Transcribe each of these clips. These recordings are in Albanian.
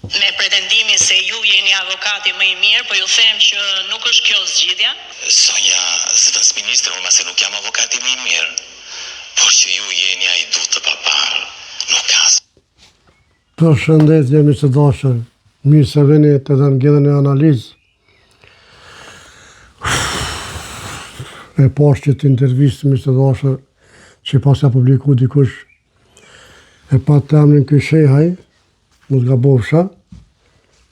Me pretendimin se ju jeni avokati më i mirë, po ju them që nuk është kjo zgjidhja. Sonja, zëvendës ministre, unë mase nuk jam avokati më i mirë, por që ju jeni ai du të papar, nuk ka. Përshëndetje mi të dashur, mirë se veni të dhe ngellën e analizë. E pas që të intervistë mi të dashur, që pas ja publiku dikush, e pa të emrin këj shehaj, mos gabofsha,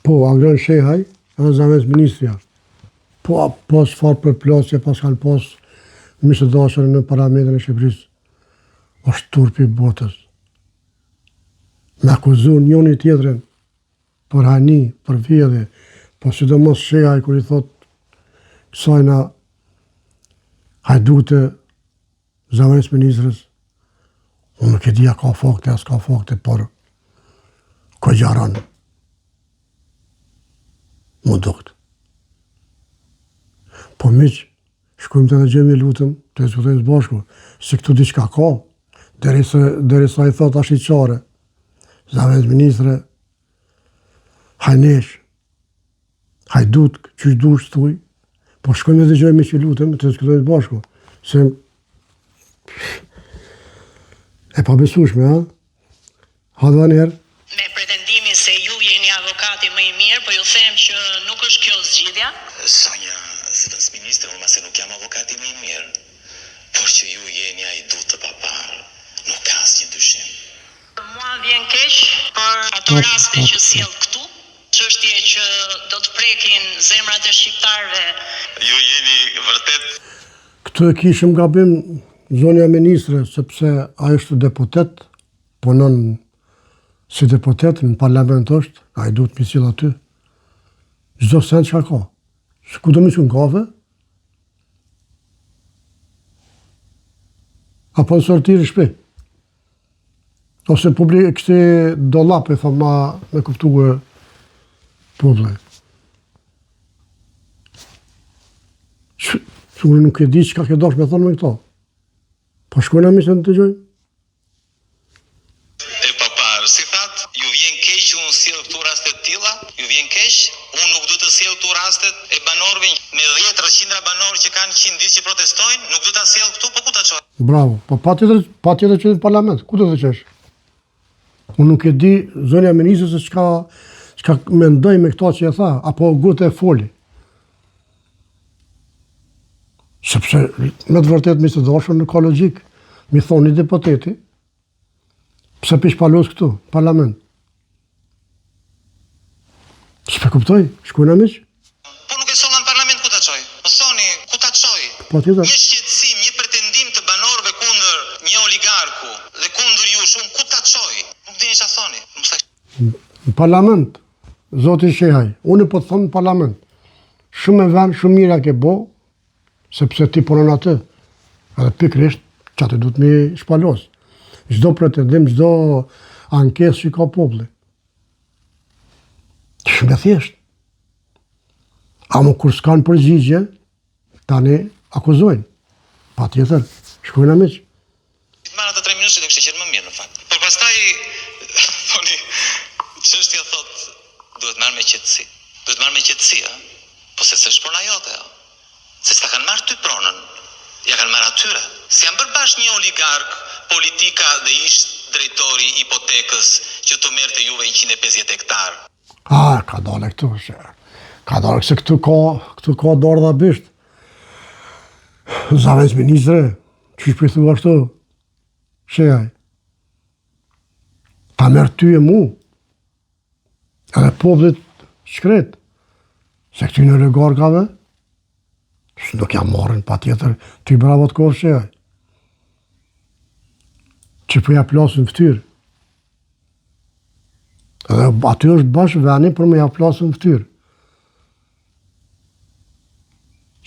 po, angren shehaj, edhe zëvendës ministrja. Po, pas farë për plasje, pas kanë pas mi të dashur në Parlamentin e Shqipërisë, është turpi botës. Me akuzu njëni tjetërin për hani, për vjedhje, po sidomos shehaj kër i thot kësajna hajdute zëvendës ministrës, unë nuk e dija ka fakte, as ka fakte, por ko gjaran mu dukt. Po miq, shkojmë të dhe gjemi lutëm të diskutojmë së bashku, se këtu diçka ka, derisa i thot ashtë i qare, zëvendës ministre, hajnesh, hajdut, qysh dush të thuj, po shkojmë dhe gjemi që lutëm të diskutojmë së bashku, se e pa besushme, ha? Hadha njerë. Me pretendimin se ju jeni avokati më i mirë, po ju them që nuk është kjo zgjidhja. Sonja, zëvendës ministre, unë mase nuk jam avokati më i mirë, por që ju jeni ai du të papar, nuk ka asnjë dyshim. Mua vjen keq për ato raste që sjell këtu, çështje që do të prekin zemrat e shqiptarëve. Ju jeni vërtet. Këtu e kishëm gabim zonja ministre, sepse a është deputet, punon si deputet në parlament është, a i duhet misil aty. Çdo sent që ka. Ku do mi që në kafe? Apo në sortirë shpe. Ose publik kështi dolap e thëma me kuptu e publik. Qënë nuk e di që ka ke dash me thonë me këto. Po shkojnë a mi se në të gjojnë? E papar, si that, ju vjen keq që unë sjell këtu rastet tilla, ju vjen keq, unë nuk du të sjell këtu rastet e banorëve me 10-100 banorë që kanë 100 ditë që protestojnë, nuk du ta sjell këtu, po ku ta çoj? Bravo, po pa tjetër që në parlament, ku do të qesh? Unë nuk e di zonja ministrës se çka mendoj me këto që e tha, apo gote e foli. Sepse me të vërtet mi të dashur në ka logjik, mi thoni deputeti, pse pish palos këtu, parlament. S'pe kuptoj, shkojnë amiq? Po nuk e solla në parlament ku ta çoj? Më thoni, ku ta çoj? Po tjetër. Një shqetësim, një pretendim të banorëve kundër një oligarku dhe kundër jush, unë ku ta çoj? Nuk dini çfarë thoni. Në parlament, zoti shehaj, unë po të thonë në parlament. Shumë e vend, shumë mira ke bo, sepse ti punon atë. Edhe pikrisht, që atë du të mi shpalos. Çdo pretendim, çdo ankesë që ka populli. Shumë e thjesht. Amo kur s'kanë përgjigje, tani akuzojnë. Pa tjetër, shkojnë amiq. Marrë të 3 minutë dhe kështë qenë më mirë në fakt. Por pastaj, thoni, çështja thot, duhet marrë me qetësi. Duhet marrë me qetësi, a? Po se s'është prona jote, a? Se s'ta kanë marrë ty pronën. Ja kanë marrë atyre. Si janë bërë bashkë një oligark, politika dhe ish drejtori hipotekës që të merrte juve 150 hektar. Ka dole këtu, ka dole se këtu ka dorë dhe bisht. Zëvendës ministre, që shpër thua ashtu, shehaj. Ta merë ty e mu, edhe popullit shkret, se këty në oligarkave, nuk jam marrin pa tjetër, ty bravo të kohë shehaj. Që përja plasën ftyrë. Edhe aty është bashkë veni për me ja plasën ftyrë.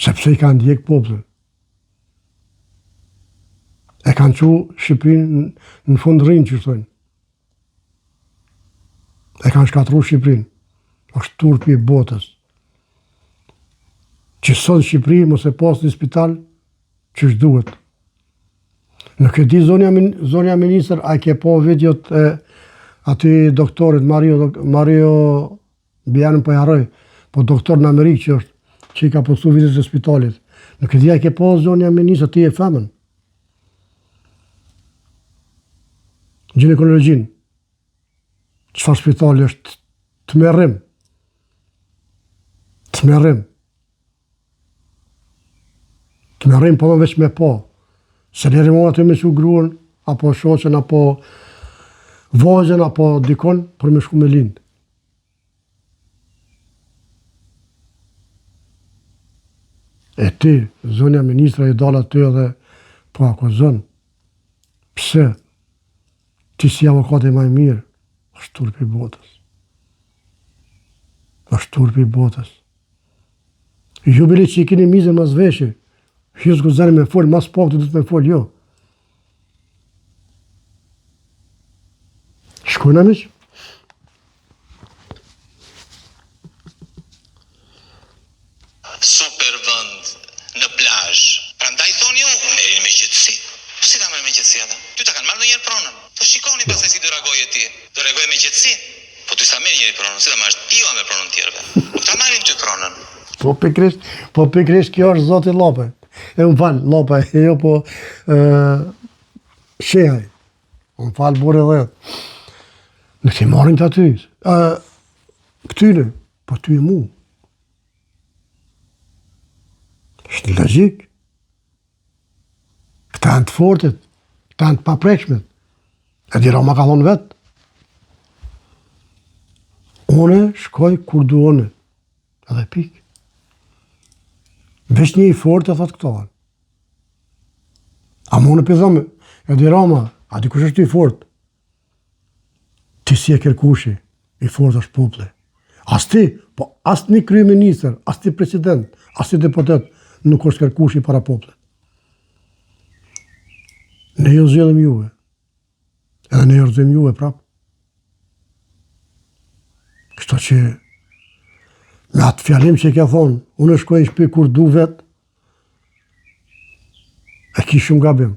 Sepse i kanë djekë popullin. E kanë qu Shqipërinë në fund rrinë që shtojnë. E kanë shkatru Shqipërinë. është turpi i botës. Që sot Shqipëri mos e pas një spital që shduhet. Nuk e di zonja ministër, a ke po videot e aty doktorit Mario Bianën po jaroj, po doktor në Amerikë që i ka postu vizit të spitalit. Në këtë dia ke po zonja ministra, ti e femën. Ginekologjin. Çfarë spitali është të merrim. Të merrim. Të merrim po veç me po. Se njerë mua të me shu gruën, apo shoqen, apo vajzën, apo dikon, për me shku me lindë. E ti, zonja ministra i dala ty edhe po akuzon. Pse? Ti si avokati maj mirë, është turpi i botës. Është turpi i botës. Ju bili që i keni mizën mas veshë, ju s'guzani me folë, mas pak të du të me folë, jo. Shkojnë amiq? Super vend në plazh. Prandaj thoni ju, merrni me qetësi. Po si ta merr me qetësi ata? Ty ta kanë marrë ndonjëherë pronën. Po shikoni pastaj si do reagoje ti. Do reagoj me qetësi. Po ty sa merr njëri pronën, si ta marrësh ti me pronën tjerëve. Nuk ta marrin ty pronën. Po pikrisht kjo është zoti Llope. E më falë, Llope, jo po shehaj. Më falë burë edhe. Në ti marrin të aty. Këtyre, po ty e mu. Është logjik. Këta janë të fortit, këta janë të paprekshmet. E di Roma ka thonë vetë. Une shkoj kur duone. Edhe pikë. Vesh një i fort e thotë këto. A mu në pëthome, e di Roma, a di kush është i fort? Ti si e kërkushi, i fort është popullë. As ti, po as një kryeministër, as ti president, as ti deputet, nuk është kërkushi para popullit. Ne jo zgjedhëm juve. Edhe ne erdhëm juve prapë. Kështu që me atë fjalim që i ka thonë, unë shkoj në shtëpi kur du vetë, e ki shumë gabim.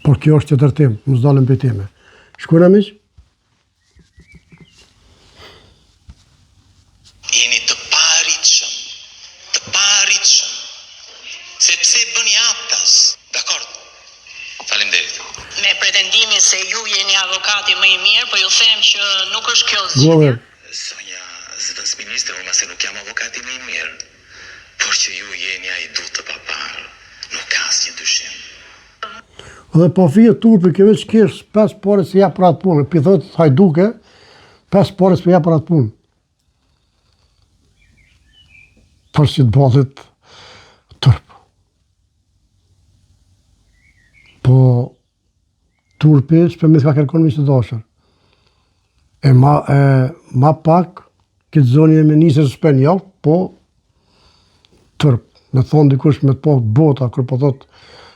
Por kjo është që tërtim, më zdalën për teme. Shkojnë amiq? Jeni të paritshëm. Të paritshëm. Sepse bëni aptas. Dakor. Faleminderit. Me pretendimi se ju jeni avokati më i mirë, po ju them që nuk është kjo Gover. zgjidhje. Sonja, zëvendës ministre, unë se nuk jam avokati më i mirë, por që ju jeni ai du të paparë. Nuk ka asnjë dyshim. Dhe po fije turpi ke veç kesh 5 pare se ja për atë punë. Pithot hajduke, 5 pare se ja për atë punë. Për si të balit turp. Po turpi s'përmit ka kërkon mi të dashër. E ma pak këtë zoni e ministrës spenjal, po turp. Me thonë dikush me të pak bota, kër po thot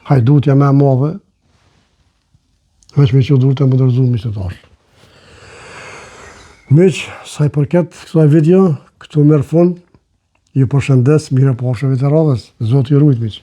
hajdutja me madhe, veç me që duhet të më dërzu mi të dashër. Miq, sa i përket kësaj video, këtu merr fund, ju përshëndes, mire pashëve të radhës, Zoti ju rujt miq.